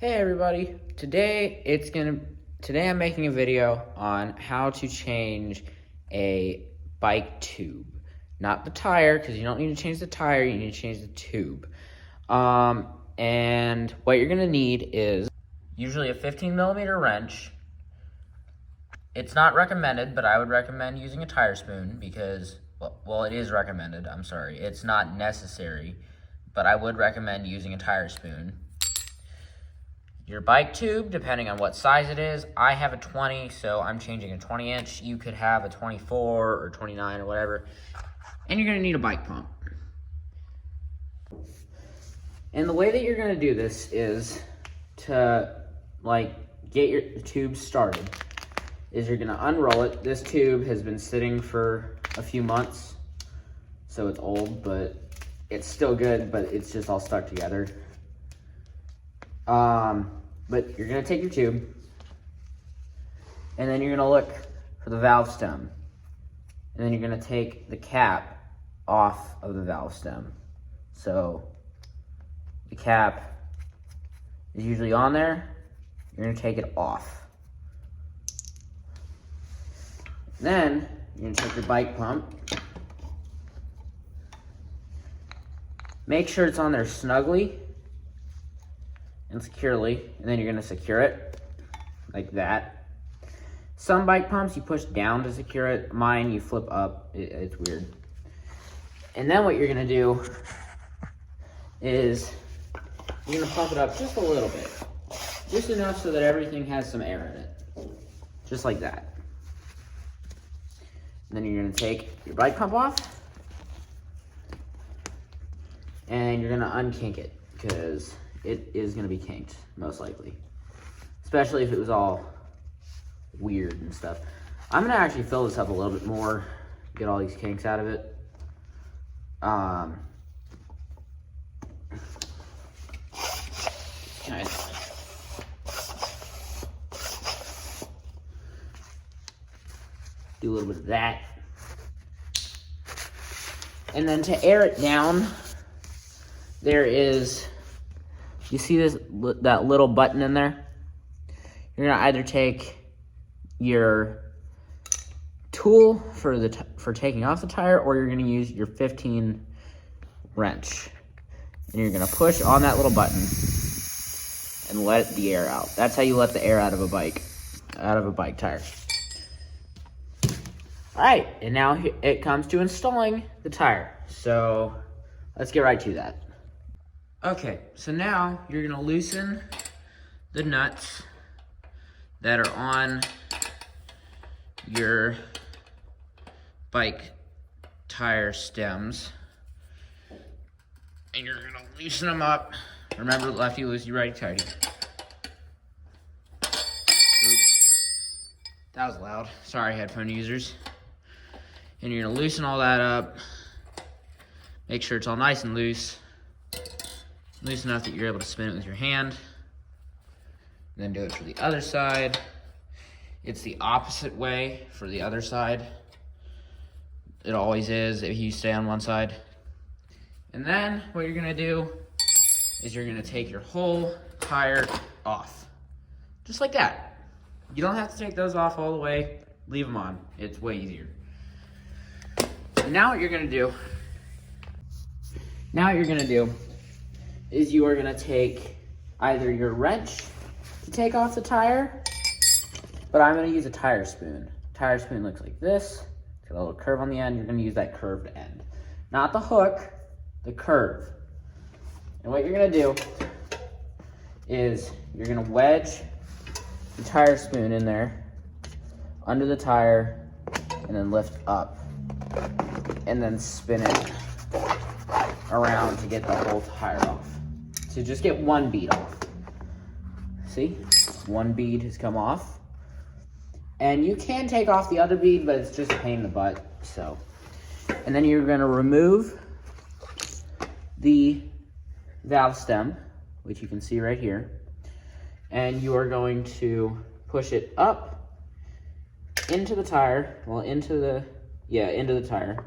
Hey everybody, today I'm making a video on how to change a bike tube. Not the tire, because you don't need to change the tire, you need to change the tube. And what you're gonna need is usually a 15mm wrench. It's not recommended, but I would recommend using a tire spoon because, well, it is recommended, I'm sorry. It's not necessary, but I would recommend using a tire spoon. Your bike tube, depending on what size it is. I have a 20, so I'm changing a 20-inch. You could have a 24 or 29 or whatever. And you're gonna need a bike pump. And the way that you're gonna do this is to, get your tube started, is you're gonna unroll it. This tube has been sitting for a few months, so it's old, but it's still good, but it's just all stuck together. But you're gonna take your tube, and then you're gonna look for the valve stem. And then you're gonna take the cap off of the valve stem. So the cap is usually on there, you're gonna take it off. Then you're gonna take your bike pump, make sure it's on there snugly and securely, and then you're gonna secure it like that. Some bike pumps you push down to secure it. Mine you flip up. It's weird. And then what you're gonna do is you're gonna pump it up just a little bit, just enough so that everything has some air in it, just like that. And then you're gonna take your bike pump off, and you're gonna unkink it because it is gonna be kinked, most likely. Especially if it was all weird and stuff. I'm gonna actually fill this up a little bit more, get all these kinks out of it. Do a little bit of that. And then to air it down, there is, you see that little button in there? You're gonna either take your tool for taking off the tire, or you're gonna use your 15 wrench. And you're gonna push on that little button and let the air out. That's how you let the air out of a bike tire. All right, and now it comes to installing the tire. So let's get right to that. Okay, so now you're gonna loosen the nuts that are on your bike tire stems. And you're gonna loosen them up. Remember, lefty loosey, righty tighty. That was loud. Sorry, headphone users. And you're gonna loosen all that up. Make sure it's all nice and loose. Loose enough that you're able to spin it with your hand. And then do it for the other side. It's the opposite way for the other side. It always is if you stay on one side. And then what you're gonna do is you're gonna take your whole tire off. Just like that. You don't have to take those off all the way. Leave them on. It's way easier. And now what you're gonna do is you are gonna take either your wrench to take off the tire, but I'm gonna use a tire spoon. Tire spoon looks like this. It's got a little curve on the end. You're gonna use that curved end. Not the hook, the curve. And what you're gonna do is you're gonna wedge the tire spoon in there, under the tire, and then lift up. And then spin it around to get the whole tire off. So just get one bead off. See? One bead has come off. And you can take off the other bead, but it's just a pain in the butt. So, and then you're gonna remove the valve stem, which you can see right here. And you are going to push it up into the tire, into the tire.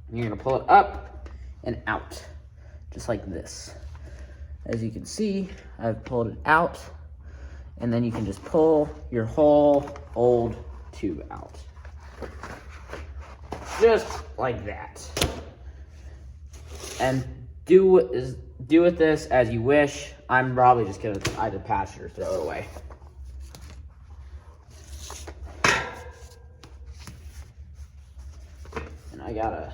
And you're gonna pull it up and out, just like this. As you can see, I've pulled it out, and then you can just pull your whole old tube out. Just like that. And do with this as you wish. I'm probably just gonna either patch it or throw it away. And I gotta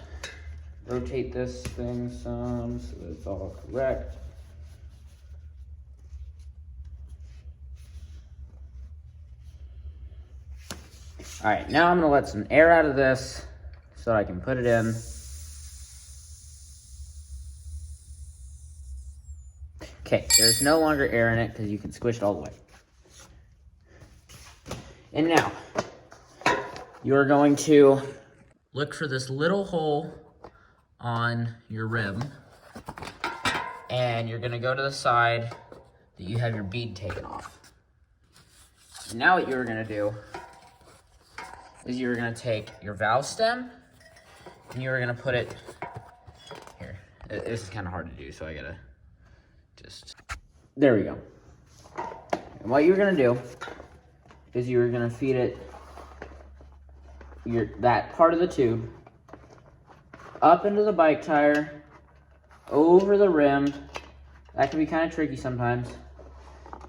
rotate this thing some so that it's all correct. All right, now I'm gonna let some air out of this so I can put it in. Okay, there's no longer air in it because you can squish it all the way. And now, you're going to look for this little hole on your rim, and you're gonna go to the side that you have your bead taken off. And now what you're gonna do is you're gonna take your valve stem, and you're gonna put it here. This is kind of hard to do, so I gotta just, there we go. And what you're gonna do is you're gonna feed it that part of the tube up into the bike tire, over the rim. That can be kind of tricky sometimes.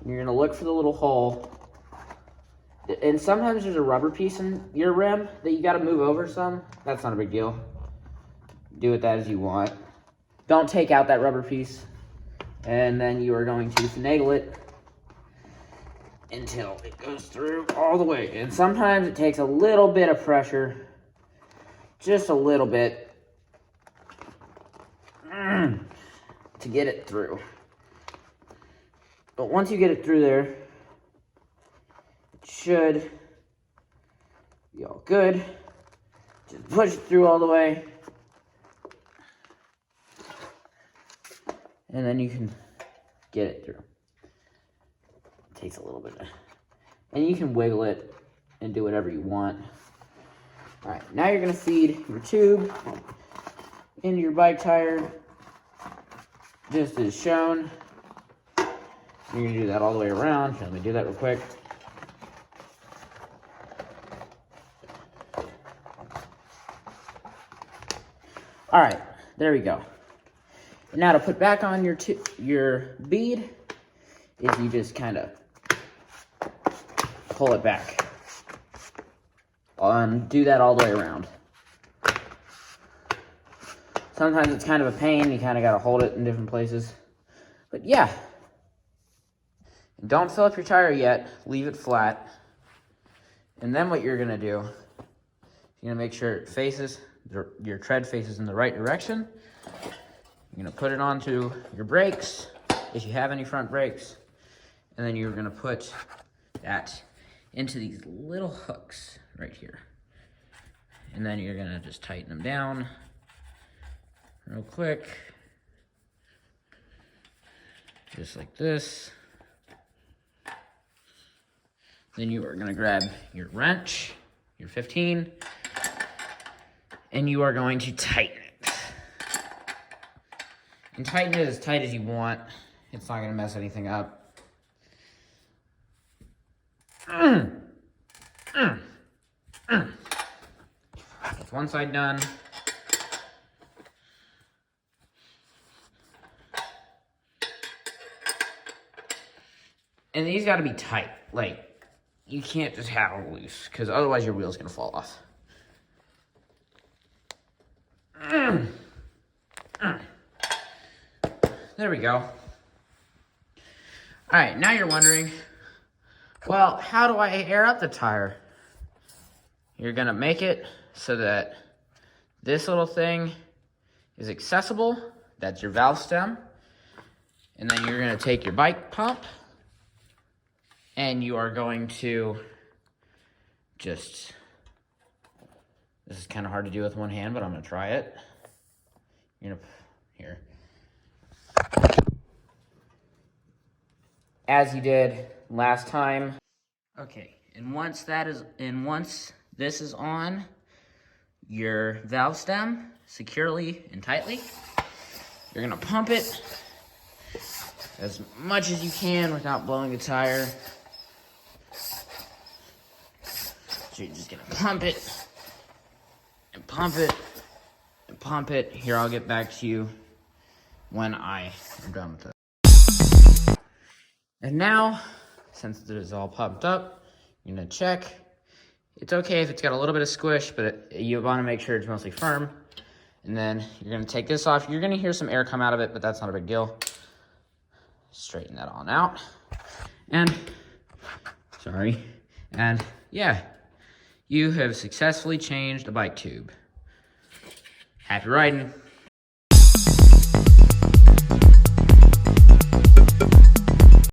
And you're gonna look for the little hole. And sometimes there's a rubber piece in your rim that you gotta move over some. That's not a big deal. Do with that as you want. Don't take out that rubber piece. And then you are going to finagle it until it goes through all the way. And sometimes it takes a little bit of pressure, just a little bit, to get it through. But once you get it through there, it should be all good. Just push it through all the way. And then you can get it through. It takes a little bit. And you can wiggle it and do whatever you want. All right, now you're gonna feed your tube into your bike tire, just as shown. You're gonna do that all the way around. Let me do that real quick. All right, there we go. Now to put back on your bead is you just kind of pull it back. Do that all the way around. Sometimes it's kind of a pain. You kind of got to hold it in different places. But yeah. Don't fill up your tire yet. Leave it flat. And then what you're going to do, you're going to make sure it faces, your tread faces in the right direction. You're going to put it onto your brakes, if you have any front brakes. And then you're going to put that into these little hooks right here. And then you're going to just tighten them down real quick. Just like this. Then you are going to grab your wrench, your 15, and you are going to tighten it. And tighten it as tight as you want. It's not going to mess anything up. That's one side done. And these got to be tight. Like, you can't just have them loose, because otherwise your wheel's going to fall off. There we go. All right, now you're wondering, well, how do I air up the tire? You're going to make it so that this little thing is accessible. That's your valve stem. And then you're going to take your bike pump, and you are going to just, this is kind of hard to do with one hand, but I'm going to try it. You're going to, here. As you did last time. Okay, and once this is on your valve stem securely and tightly, you're gonna pump it as much as you can without blowing the tire. So you're just gonna pump it, and pump it, and pump it. Here, I'll get back to you when I am done with it. And now, since it is all pumped up, you're gonna check. It's okay if it's got a little bit of squish, but you wanna make sure it's mostly firm. And then you're gonna take this off. You're gonna hear some air come out of it, but that's not a big deal. Straighten that on out. And, yeah, you have successfully changed a bike tube. Happy riding.